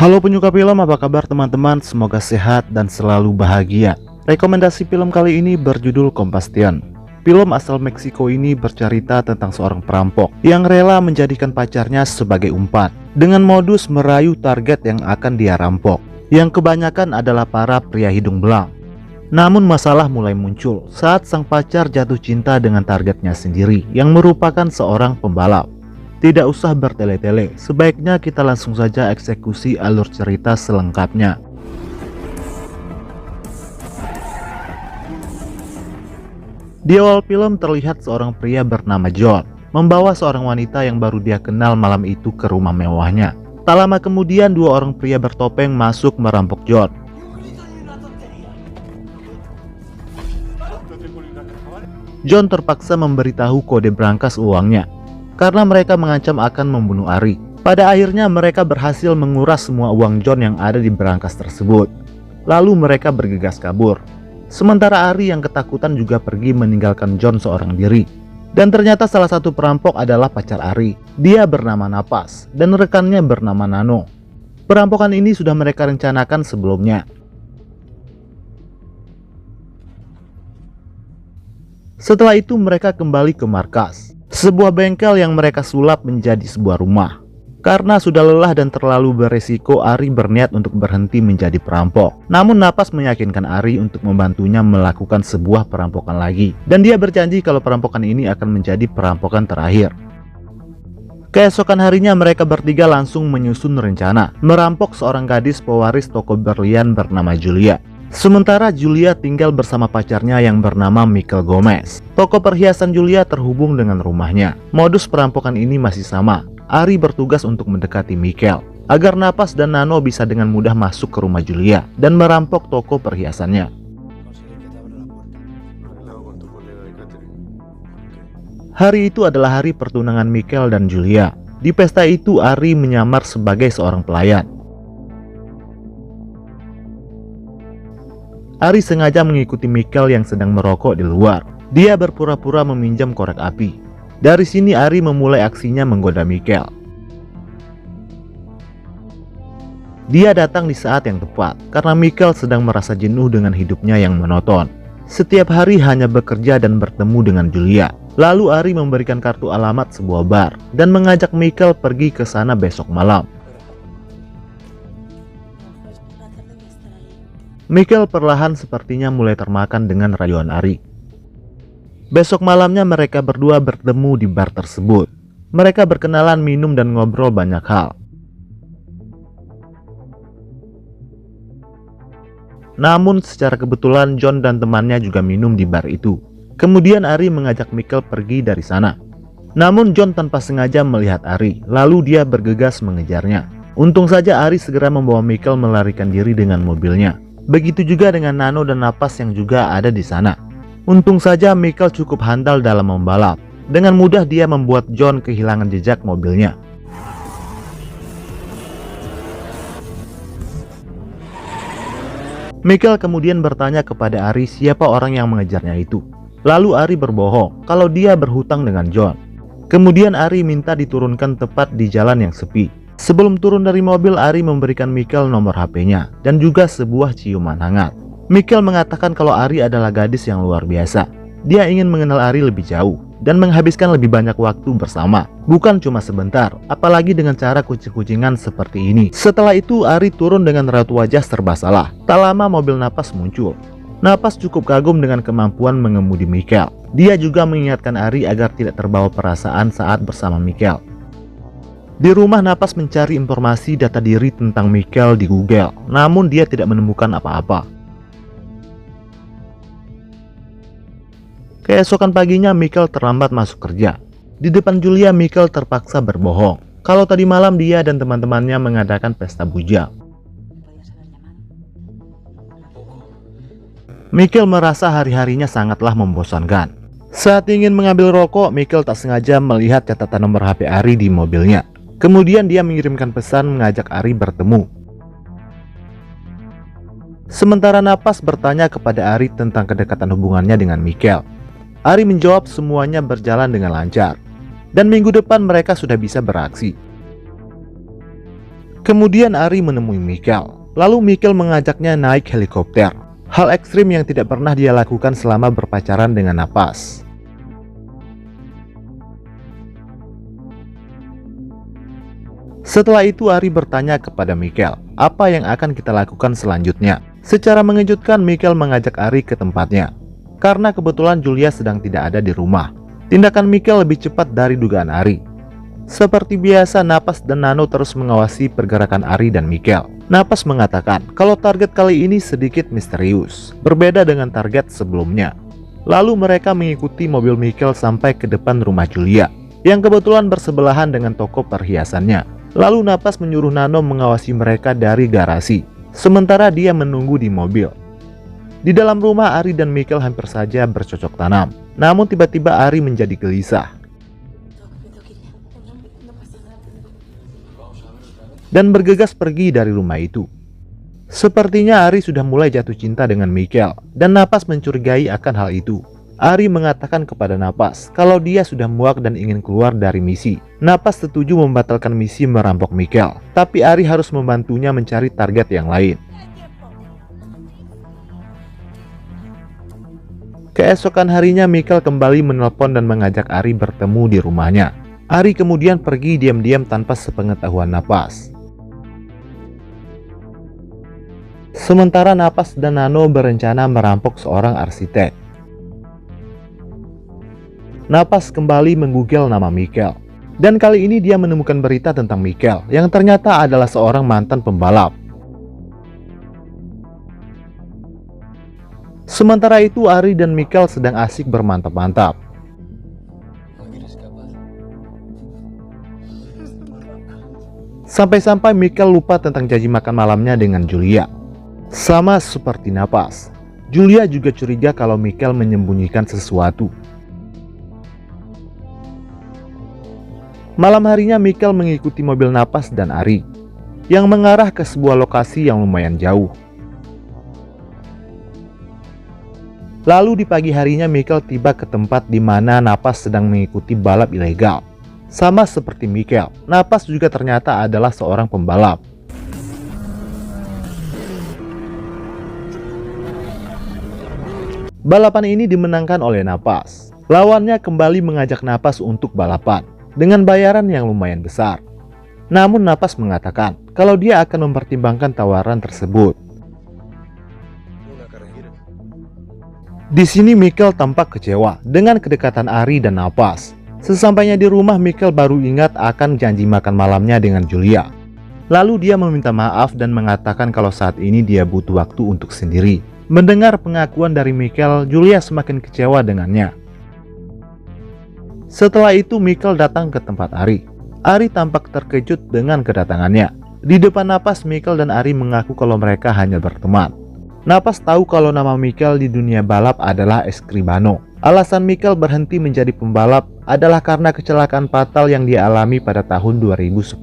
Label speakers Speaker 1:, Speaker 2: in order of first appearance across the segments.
Speaker 1: Halo penyuka film, apa kabar teman-teman? Semoga sehat dan selalu bahagia. Rekomendasi film kali ini berjudul Kompastian. Film asal Meksiko ini bercerita tentang seorang perampok yang rela menjadikan pacarnya sebagai umpan dengan modus merayu target yang akan dia rampok, yang kebanyakan adalah para pria hidung belang. Namun masalah mulai muncul saat sang pacar jatuh cinta dengan targetnya sendiri yang merupakan seorang pembalap. Tidak usah bertele-tele, sebaiknya kita langsung saja eksekusi alur cerita selengkapnya. Di awal film terlihat seorang pria bernama John membawa seorang wanita yang baru dia kenal malam itu ke rumah mewahnya. Tak lama kemudian dua orang pria bertopeng masuk merampok John. John terpaksa memberitahu kode brankas uangnya karena mereka mengancam akan membunuh Ari. Pada akhirnya mereka berhasil menguras semua uang John yang ada di brankas tersebut. Lalu mereka bergegas kabur. Sementara Ari yang ketakutan juga pergi meninggalkan John seorang diri. Dan ternyata salah satu perampok adalah pacar Ari. Dia bernama Napas dan rekannya bernama Nano. Perampokan ini sudah mereka rencanakan sebelumnya. Setelah itu mereka kembali ke markas, sebuah bengkel yang mereka sulap menjadi sebuah rumah. Karena sudah lelah dan terlalu beresiko, Ari berniat untuk berhenti menjadi perampok. Namun Napas meyakinkan Ari untuk membantunya melakukan sebuah perampokan lagi. Dan dia berjanji kalau perampokan ini akan menjadi perampokan terakhir. Keesokan harinya mereka bertiga langsung menyusun rencana merampok seorang gadis pewaris toko berlian bernama Julia. Sementara Julia tinggal bersama pacarnya yang bernama Michael Gomez. Toko perhiasan Julia terhubung dengan rumahnya. Modus perampokan ini masih sama. Ari bertugas untuk mendekati Michael agar Napas dan Nano bisa dengan mudah masuk ke rumah Julia dan merampok toko perhiasannya. Hari itu adalah hari pertunangan Michael dan Julia. Di pesta itu Ari menyamar sebagai seorang pelayan. Ari sengaja mengikuti Michael yang sedang merokok di luar. Dia berpura-pura meminjam korek api. Dari sini Ari memulai aksinya menggoda Michael. Dia datang di saat yang tepat karena Michael sedang merasa jenuh dengan hidupnya yang monoton. Setiap hari hanya bekerja dan bertemu dengan Julia. Lalu Ari memberikan kartu alamat sebuah bar dan mengajak Michael pergi ke sana besok malam. Michael perlahan sepertinya mulai termakan dengan rayuan Ari. Besok malamnya mereka berdua bertemu di bar tersebut. Mereka berkenalan, minum dan ngobrol banyak hal. Namun secara kebetulan John dan temannya juga minum di bar itu. Kemudian Ari mengajak Michael pergi dari sana. Namun John tanpa sengaja melihat Ari, lalu dia bergegas mengejarnya. Untung saja Ari segera membawa Michael melarikan diri dengan mobilnya. Begitu juga dengan Nano dan Napas yang juga ada di sana. Untung saja Michael cukup handal dalam membalap. Dengan mudah dia membuat John kehilangan jejak mobilnya. Michael kemudian bertanya kepada Ari siapa orang yang mengejarnya itu. Lalu Ari berbohong kalau dia berhutang dengan John. Kemudian Ari minta diturunkan tepat di jalan yang sepi. Sebelum turun dari mobil, Ari memberikan Michael nomor HP-nya dan juga sebuah ciuman hangat. Michael mengatakan kalau Ari adalah gadis yang luar biasa. Dia ingin mengenal Ari lebih jauh dan menghabiskan lebih banyak waktu bersama. Bukan cuma sebentar, apalagi dengan cara kucing-kucingan seperti ini. Setelah itu Ari turun dengan raut wajah serba salah. Tak lama mobil Napas muncul. Napas cukup kagum dengan kemampuan mengemudi Michael. Dia juga mengingatkan Ari agar tidak terbawa perasaan saat bersama Michael. Di rumah Napas mencari informasi data diri tentang Michael di Google, namun dia tidak menemukan apa-apa. Keesokan paginya Michael terlambat masuk kerja. Di depan Julia, Michael terpaksa berbohong kalau tadi malam dia dan teman-temannya mengadakan pesta bujang. Michael merasa hari-harinya sangatlah membosankan. Saat ingin mengambil rokok, Michael tak sengaja melihat catatan nomor HP Ari di mobilnya. Kemudian dia mengirimkan pesan mengajak Ari bertemu. Sementara Napas bertanya kepada Ari tentang kedekatan hubungannya dengan Michael. Ari menjawab semuanya berjalan dengan lancar. Dan minggu depan mereka sudah bisa beraksi. Kemudian Ari menemui Mikel. Lalu Mikel mengajaknya naik helikopter. Hal ekstrim yang tidak pernah dia lakukan selama berpacaran dengan Napas. Setelah itu Ari bertanya kepada Mikel, apa yang akan kita lakukan selanjutnya? Secara mengejutkan Mikel mengajak Ari ke tempatnya. Karena kebetulan Julia sedang tidak ada di rumah. Tindakan Mikel lebih cepat dari dugaan Ari. Seperti biasa, Napas dan Nano terus mengawasi pergerakan Ari dan Mikel. Napas mengatakan kalau target kali ini sedikit misterius, berbeda dengan target sebelumnya. Lalu mereka mengikuti mobil Mikel sampai ke depan rumah Julia, yang kebetulan bersebelahan dengan toko perhiasannya. Lalu Napas menyuruh Nano mengawasi mereka dari garasi, sementara dia menunggu di mobil. Di dalam rumah, Ari dan Mikel hampir saja bercocok tanam. Namun tiba-tiba Ari menjadi gelisah dan bergegas pergi dari rumah itu. Sepertinya Ari sudah mulai jatuh cinta dengan Mikel, dan Napas mencurigai akan hal itu. Ari mengatakan kepada Napas kalau dia sudah muak dan ingin keluar dari misi. Napas setuju membatalkan misi merampok Mikel, tapi Ari harus membantunya mencari target yang lain. Keesokan harinya Mikel kembali menelpon dan mengajak Ari bertemu di rumahnya. Ari kemudian pergi diam-diam tanpa sepengetahuan Napas. Sementara Napas dan Nano berencana merampok seorang arsitek. Napas kembali menggoogle nama Mikel, dan kali ini dia menemukan berita tentang Mikel yang ternyata adalah seorang mantan pembalap. Sementara itu Ari dan Mikel sedang asik bermantap-mantap. Sampai-sampai Mikel lupa tentang janji makan malamnya dengan Julia. Sama seperti Napas, Julia juga curiga kalau Mikel menyembunyikan sesuatu. Malam harinya Mikel mengikuti mobil Napas dan Ari yang mengarah ke sebuah lokasi yang lumayan jauh. Lalu di pagi harinya Mikel tiba ke tempat di mana Napas sedang mengikuti balap ilegal. Sama seperti Mikel, Napas juga ternyata adalah seorang pembalap. Balapan ini dimenangkan oleh Napas. Lawannya kembali mengajak Napas untuk balapan dengan bayaran yang lumayan besar. Namun Napas mengatakan kalau dia akan mempertimbangkan tawaran tersebut. Di sini Mikel tampak kecewa dengan kedekatan Ari dan Napas. Sesampainya di rumah, Mikel baru ingat akan janji makan malamnya dengan Julia. Lalu dia meminta maaf dan mengatakan kalau saat ini dia butuh waktu untuk sendiri. Mendengar pengakuan dari Mikel, Julia semakin kecewa dengannya. Setelah itu Mikel datang ke tempat Ari. Ari tampak terkejut dengan kedatangannya. Di depan Napas, Mikel dan Ari mengaku kalau mereka hanya berteman. Napas tahu kalau nama Mikel di dunia balap adalah Escribano. Alasan Mikel berhenti menjadi pembalap adalah karena kecelakaan fatal yang dia alami pada tahun 2010.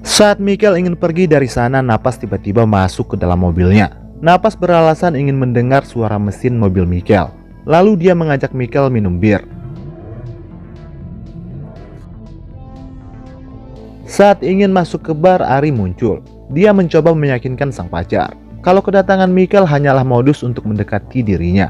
Speaker 1: Saat Mikel ingin pergi dari sana, Napas tiba-tiba masuk ke dalam mobilnya. Napas beralasan ingin mendengar suara mesin mobil Mikel. Lalu dia mengajak Mikel minum bir. Saat ingin masuk ke bar, Ari muncul. Dia mencoba meyakinkan sang pacar kalau kedatangan Mikel hanyalah modus untuk mendekati dirinya.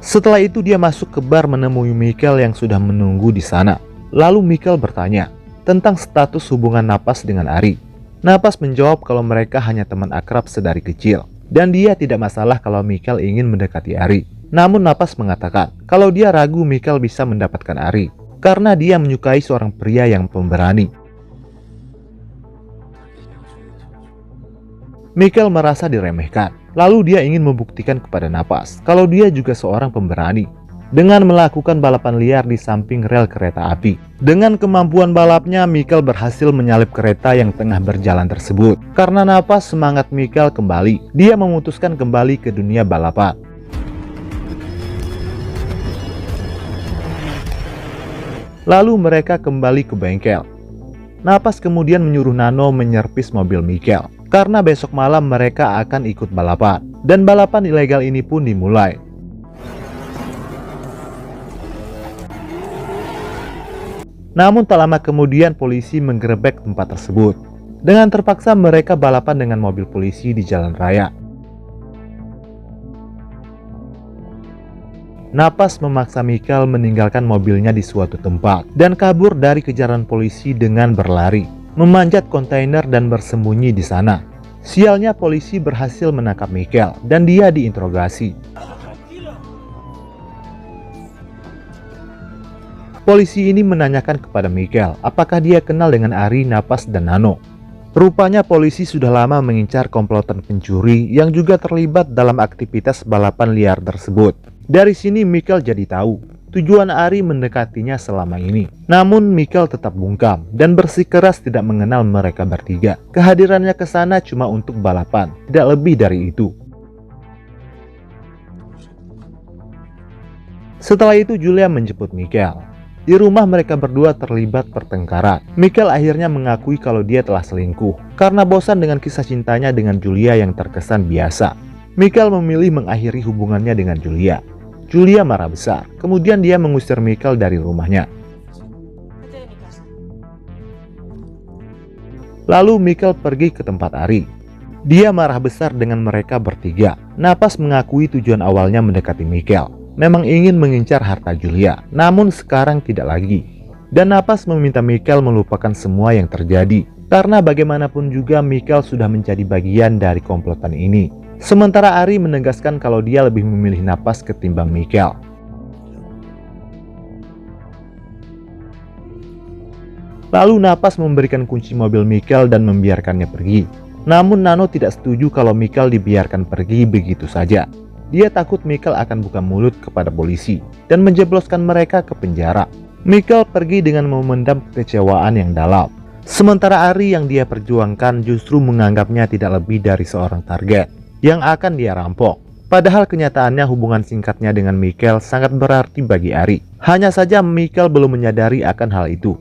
Speaker 1: Setelah itu dia masuk ke bar menemui Mikel yang sudah menunggu di sana. Lalu Mikel bertanya tentang status hubungan Napas dengan Ari. Napas menjawab kalau mereka hanya teman akrab sedari kecil, dan dia tidak masalah kalau Mikel ingin mendekati Ari. Namun Napas mengatakan kalau dia ragu Mikel bisa mendapatkan Ari, karena dia menyukai seorang pria yang pemberani. Mikel merasa diremehkan, lalu dia ingin membuktikan kepada Napas kalau dia juga seorang pemberani dengan melakukan balapan liar di samping rel kereta api. Dengan kemampuan balapnya, Mikel berhasil menyalip kereta yang tengah berjalan tersebut. Karena Napas semangat Mikel kembali, dia memutuskan kembali ke dunia balapan. Lalu mereka kembali ke bengkel. Napas kemudian menyuruh Nano menyervis mobil Mikel karena besok malam mereka akan ikut balapan, dan balapan ilegal ini pun dimulai. Namun tak lama kemudian polisi menggerebek tempat tersebut. Dengan terpaksa mereka balapan dengan mobil polisi di jalan raya. Napas memaksa Michael meninggalkan mobilnya di suatu tempat dan kabur dari kejaran polisi dengan berlari, memanjat kontainer dan bersembunyi di sana. Sialnya polisi berhasil menangkap Michael dan dia diinterogasi. Polisi ini menanyakan kepada Michael apakah dia kenal dengan Ari, Napas, dan Nano. Rupanya polisi sudah lama mengincar komplotan pencuri yang juga terlibat dalam aktivitas balapan liar tersebut. Dari sini Michael jadi tahu tujuan Ari mendekatinya selama ini. Namun Michael tetap bungkam dan bersikeras tidak mengenal mereka bertiga. Kehadirannya ke sana cuma untuk balapan, tidak lebih dari itu. Setelah itu Julia menjemput Michael. Di rumah mereka berdua terlibat pertengkaran. Michael akhirnya mengakui kalau dia telah selingkuh karena bosan dengan kisah cintanya dengan Julia yang terkesan biasa. Michael memilih mengakhiri hubungannya dengan Julia. Julia marah besar, kemudian dia mengusir Michael dari rumahnya. Lalu Michael pergi ke tempat Ari. Dia marah besar dengan mereka bertiga. Napas mengakui tujuan awalnya mendekati Michael. Memang ingin mengincar harta Julia, namun sekarang tidak lagi. Dan Napas meminta Michael melupakan semua yang terjadi, karena bagaimanapun juga Michael sudah menjadi bagian dari komplotan ini. Sementara Ari menegaskan kalau dia lebih memilih Napas ketimbang Michael. Lalu Napas memberikan kunci mobil Michael dan membiarkannya pergi. Namun Nano tidak setuju kalau Michael dibiarkan pergi begitu saja. Dia takut Michael akan buka mulut kepada polisi dan menjebloskan mereka ke penjara. Michael pergi dengan memendam kekecewaan yang dalam. Sementara Ari yang dia perjuangkan justru menganggapnya tidak lebih dari seorang target yang akan dia rampok. Padahal kenyataannya hubungan singkatnya dengan Michael sangat berarti bagi Ari. Hanya saja Michael belum menyadari akan hal itu.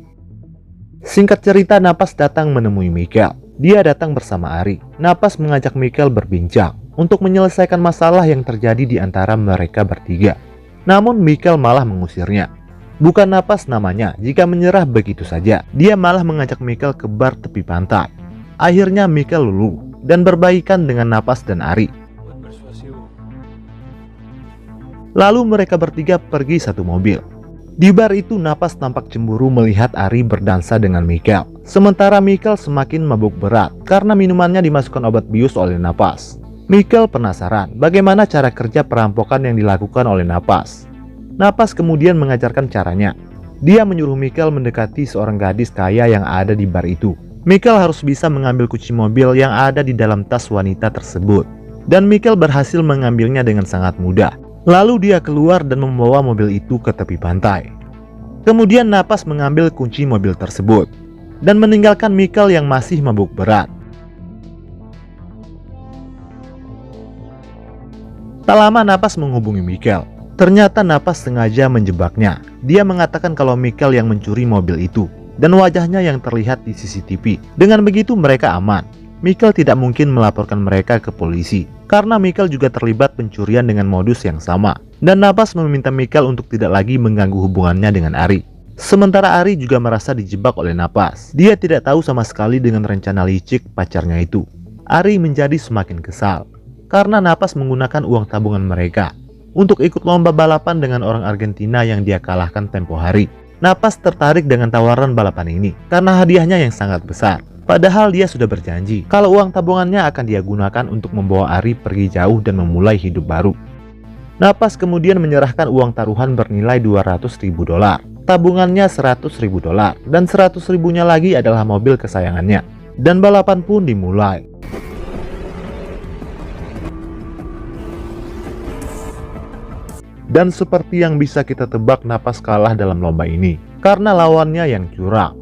Speaker 1: Singkat cerita, Napas datang menemui Michael. Dia datang bersama Ari. Napas mengajak Michael berbincang untuk menyelesaikan masalah yang terjadi di antara mereka bertiga. Namun Michael malah mengusirnya. Bukan Napas namanya jika menyerah begitu saja. Dia malah mengajak Michael ke bar tepi pantai. Akhirnya Michael luluh dan berbaikan dengan Napas dan Ari. Lalu mereka bertiga pergi satu mobil. Di bar itu Napas tampak cemburu melihat Ari berdansa dengan Michael. Sementara Michael semakin mabuk berat karena minumannya dimasukkan obat bius oleh Napas. Michael penasaran bagaimana cara kerja perampokan yang dilakukan oleh Napas. Napas kemudian mengajarkan caranya. Dia menyuruh Michael mendekati seorang gadis kaya yang ada di bar itu. Michael harus bisa mengambil kunci mobil yang ada di dalam tas wanita tersebut. Dan Michael berhasil mengambilnya dengan sangat mudah. Lalu dia keluar dan membawa mobil itu ke tepi pantai. Kemudian Napas mengambil kunci mobil tersebut dan meninggalkan Michael yang masih mabuk berat. Tak lama Napas menghubungi Michael. Ternyata Napas sengaja menjebaknya. Dia mengatakan kalau Michael yang mencuri mobil itu dan wajahnya yang terlihat di CCTV. Dengan begitu mereka aman. Michael tidak mungkin melaporkan mereka ke polisi karena Michael juga terlibat pencurian dengan modus yang sama. Dan Napas meminta Michael untuk tidak lagi mengganggu hubungannya dengan Ari. Sementara Ari juga merasa dijebak oleh Napas. Dia tidak tahu sama sekali dengan rencana licik pacarnya itu. Ari menjadi semakin kesal karena Napas menggunakan uang tabungan mereka untuk ikut lomba balapan dengan orang Argentina yang dia kalahkan tempo hari. Napas tertarik dengan tawaran balapan ini karena hadiahnya yang sangat besar. Padahal dia sudah berjanji kalau uang tabungannya akan dia gunakan untuk membawa Ari pergi jauh dan memulai hidup baru. Napas kemudian menyerahkan uang taruhan bernilai $200.000. Tabungannya $100.000 dan 100.000-nya lagi adalah mobil kesayangannya. Dan balapan pun dimulai. Dan seperti yang bisa kita tebak, Napas kalah dalam lomba ini karena lawannya yang curang.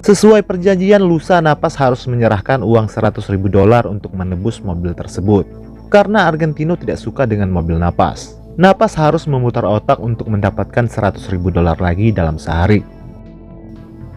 Speaker 1: Sesuai perjanjian, lusa Napas harus menyerahkan uang $100.000 untuk menebus mobil tersebut. Karena Argentino tidak suka dengan mobil Napas. Napas harus memutar otak untuk mendapatkan $100.000 lagi dalam sehari.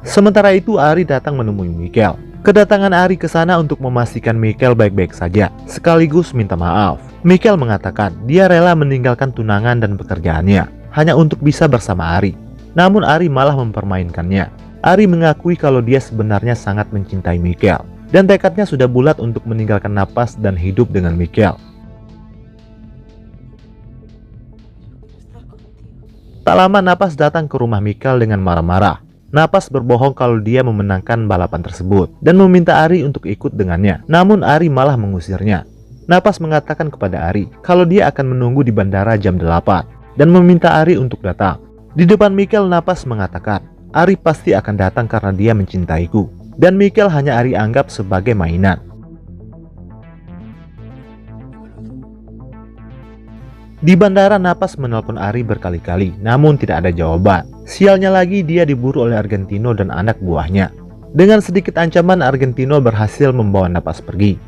Speaker 1: Sementara itu Ari datang menemui Michael. Kedatangan Ari ke sana untuk memastikan Michael baik-baik saja, sekaligus minta maaf. Michael mengatakan dia rela meninggalkan tunangan dan pekerjaannya hanya untuk bisa bersama Ari. Namun Ari malah mempermainkannya. Ari mengakui kalau dia sebenarnya sangat mencintai Michael, dan tekadnya sudah bulat untuk meninggalkan Napas dan hidup dengan Michael. Tak lama Napas datang ke rumah Michael dengan marah-marah. Napas berbohong kalau dia memenangkan balapan tersebut dan meminta Ari untuk ikut dengannya. Namun Ari malah mengusirnya. Napas mengatakan kepada Ari kalau dia akan menunggu di bandara jam 8 dan meminta Ari untuk datang. Di depan Michael, Napas mengatakan Ari pasti akan datang karena dia mencintaiku, dan Michael hanya Ari anggap sebagai mainan. Di bandara, Napas menelpon Ari berkali-kali, namun tidak ada jawaban. Sialnya lagi, dia diburu oleh Argentino dan anak buahnya. Dengan sedikit ancaman, Argentino berhasil membawa Napas pergi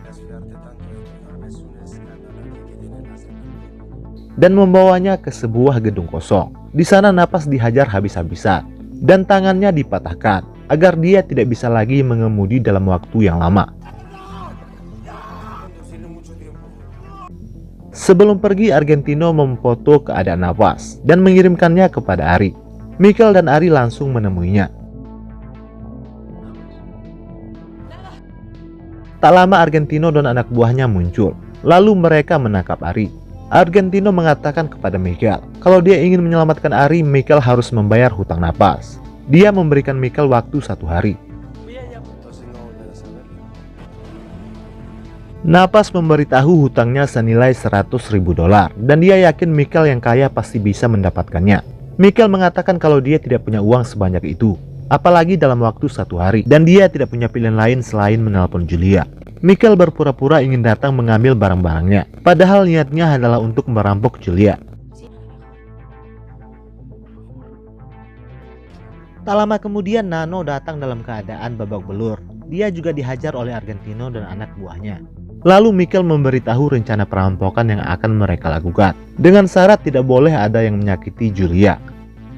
Speaker 1: dan membawanya ke sebuah gedung kosong. Di sana Napas dihajar habis-habisan dan tangannya dipatahkan agar dia tidak bisa lagi mengemudi dalam waktu yang lama. Sebelum pergi, Argentino memfoto keadaan Napas dan mengirimkannya kepada Ari. Michael dan Ari langsung menemuinya. Tak lama Argentino dan anak buahnya muncul, lalu mereka menangkap Ari. Argentino mengatakan kepada Michael kalau dia ingin menyelamatkan Ari, Michael harus membayar hutang Napas. Dia memberikan Michael waktu 1 hari. Napas memberitahu hutangnya senilai $100.000 dan dia yakin Michael yang kaya pasti bisa mendapatkannya. Michael mengatakan kalau dia tidak punya uang sebanyak itu, apalagi dalam waktu 1 hari, dan dia tidak punya pilihan lain selain menelpon Julia. Michael berpura-pura ingin datang mengambil barang-barangnya, padahal niatnya adalah untuk merampok Julia. Tak lama kemudian Nano datang dalam keadaan babak belur. Dia juga dihajar oleh Argentino dan anak buahnya. Lalu Michael memberitahu rencana perampokan yang akan mereka lakukan, dengan syarat tidak boleh ada yang menyakiti Julia.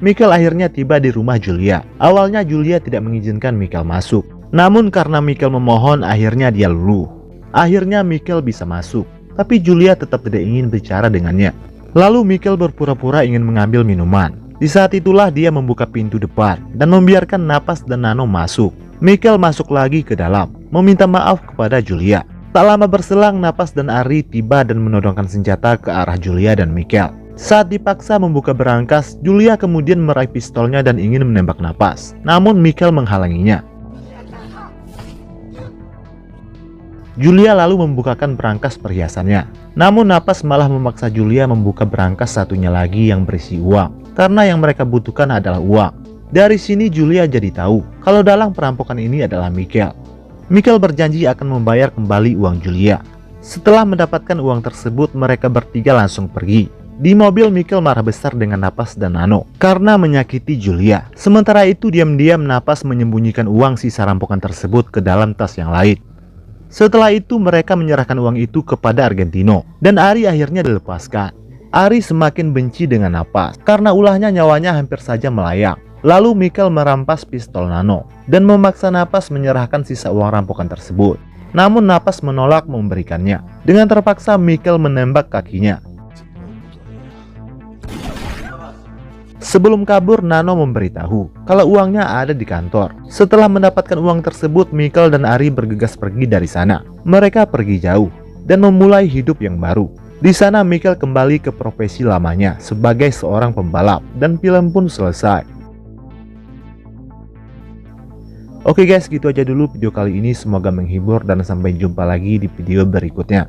Speaker 1: Michael akhirnya tiba di rumah Julia. Awalnya Julia tidak mengizinkan Michael masuk, namun karena Michael memohon, akhirnya dia luluh. Akhirnya Michael bisa masuk, tapi Julia tetap tidak ingin bicara dengannya. Lalu Michael berpura-pura ingin mengambil minuman. Di saat itulah dia membuka pintu depan dan membiarkan Napas dan Nano masuk. Michael masuk lagi ke dalam, meminta maaf kepada Julia. Tak lama berselang, Napas dan Ari tiba dan menodongkan senjata ke arah Julia dan Michael. Saat dipaksa membuka berangkas, Julia kemudian meraih pistolnya dan ingin menembak Napas. Namun Michael menghalanginya. Julia lalu membukakan berangkas perhiasannya. Namun Napas malah memaksa Julia membuka berangkas satunya lagi yang berisi uang, karena yang mereka butuhkan adalah uang. Dari sini Julia jadi tahu kalau dalang perampokan ini adalah Michael. Michael berjanji akan membayar kembali uang Julia. Setelah mendapatkan uang tersebut, mereka bertiga langsung pergi. Di mobil, Michael marah besar dengan Napas dan Nano karena menyakiti Julia. Sementara itu diam-diam Napas menyembunyikan uang sisa rampokan tersebut ke dalam tas yang lain. Setelah itu mereka menyerahkan uang itu kepada Argentino dan Ari akhirnya dilepaskan. Ari semakin benci dengan Napas karena ulahnya nyawanya hampir saja melayang. Lalu Michael merampas pistol Nano dan memaksa Napas menyerahkan sisa uang rampokan tersebut. Namun Napas menolak memberikannya. Dengan terpaksa Michael menembak kakinya. Sebelum kabur, Nano memberitahu kalau uangnya ada di kantor. Setelah mendapatkan uang tersebut, Michael dan Ari bergegas pergi dari sana. Mereka pergi jauh dan memulai hidup yang baru. Di sana Michael kembali ke profesi lamanya sebagai seorang pembalap dan film pun selesai. Oke guys, gitu aja dulu video kali ini. Semoga menghibur dan sampai jumpa lagi di video berikutnya.